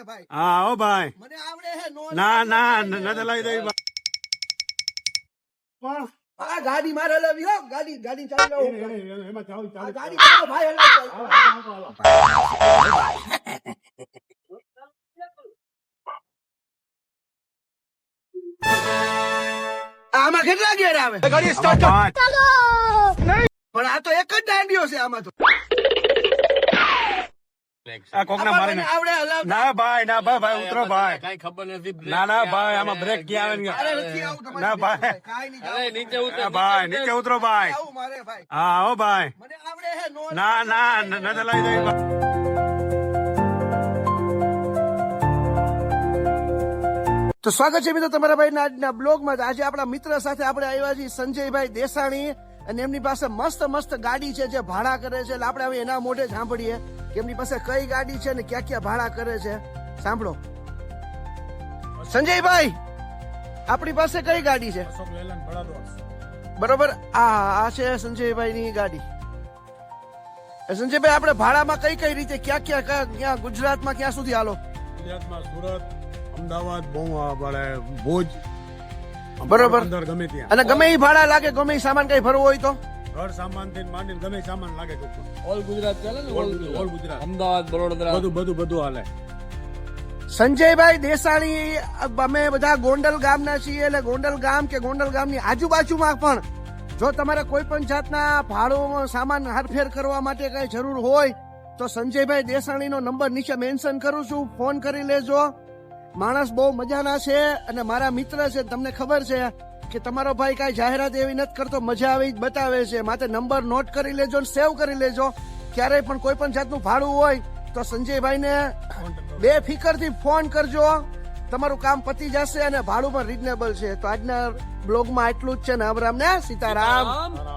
ભાઈ હા હો ભાઈ મને આવડે હે નો ના ના નથી લઈ દઈ પણ આ ગાડી મારે લેવી હો ગાડી ગાડી ચાલી જાવ એમાં ચાલુ આ ગાડી ચાલો ભાઈ હલાવ આમાં કેટલા ગેર આવે ગાડી સ્ટાર્ટ પણ આ તો એક જ દાંડિયો છે આમાં તો આ કોક ના મારે આવડે હલાવ ના ભાઈ ભાઈ ઉતરો ભાઈ કઈ ખબર નથી ના ભાઈ આમાં બ્રેક ક્યાં આવે અરે નથી આવું તમારે ના ભાઈ કાઈ નહીં અરે જાવ નીચે ઉતર ભાઈ નીચે ઉતરો ભાઈ આવું મારે ભાઈ હા હો ભાઈ મને આવડે હે નો ના નથી લઈ દઈ તો સ્વાગત છે મિત્રો તમારા ભાઈના આજના બ્લોગમાં આજે આપણા મિત્ર સાથે આપણે આવ્યા છીએ સંજયભાઈ દેસાણી અને એમની પાસે મસ્ત ગાડી છે જે ભાડા કરે છે એટલે આપણે હવે એના મોઢે સાંભળીએ કે એમની પાસે કઈ ગાડી છે ને ક્યાં ભાડા કરે છે સાંભળો સંજયભાઈ આપણી પાસે કઈ ગાડી છે બરોબર આ છે સંજયભાઈ ની ગાડી સંજયભાઈ આપણે ભાડામાં કઈ રીતે ક્યાં ગુજરાતમાં ક્યાં સુધી હાલો ગુજરાતમાં સુરત અમદાવાદ ભુજ બરોબર અંદર ગમે ત્યાં અને ગમે એ ભાડા લાગે ગમે એ સામાન કઈ ભરવો હોય તો ઘર સામાન થી માંડીને ગમે એ સામાન લાગે ઓલ ગુજરાત ચાલે ને ઓલ ગુજરાત અમદાવાદ વડોદરા બધું હાલે સંજયભાઈ દેસાણી અમે બધા ગોંડલ ગામના છીએ એટલે ગોંડલ ગામ કે ગોંડલ ગામની આજુબાજુમાં પણ જો તમારે કોઈ પણ જાતના ભાડું સામાન હારફેર કરવા માટે કઈ જરૂર હોય તો સંજયભાઈ દેસાણીનો નંબર નીચે મેન્શન કરું છું ફોન કરી લેજો માણસ બહુ મજાના છે અને મારા મિત્ર છે તમને ખબર છે કે તમારો ભાઈ કઈ જાહેરાત એવી નથી કરતો મજા આવી જ બતાવે છે માટે નંબર નોટ કરી લેજો અને સેવ કરી લેજો ક્યારેય પણ કોઈ પણ જાતનું ભાડું હોય તો સંજયભાઈને બેફિકર થી ફોન કરજો તમારું કામ પતી જશે અને ભાડું પણ રીઝનેબલ છે તો આજના બ્લોગમાં એટલું જ છે ને રામ ને સીતારામ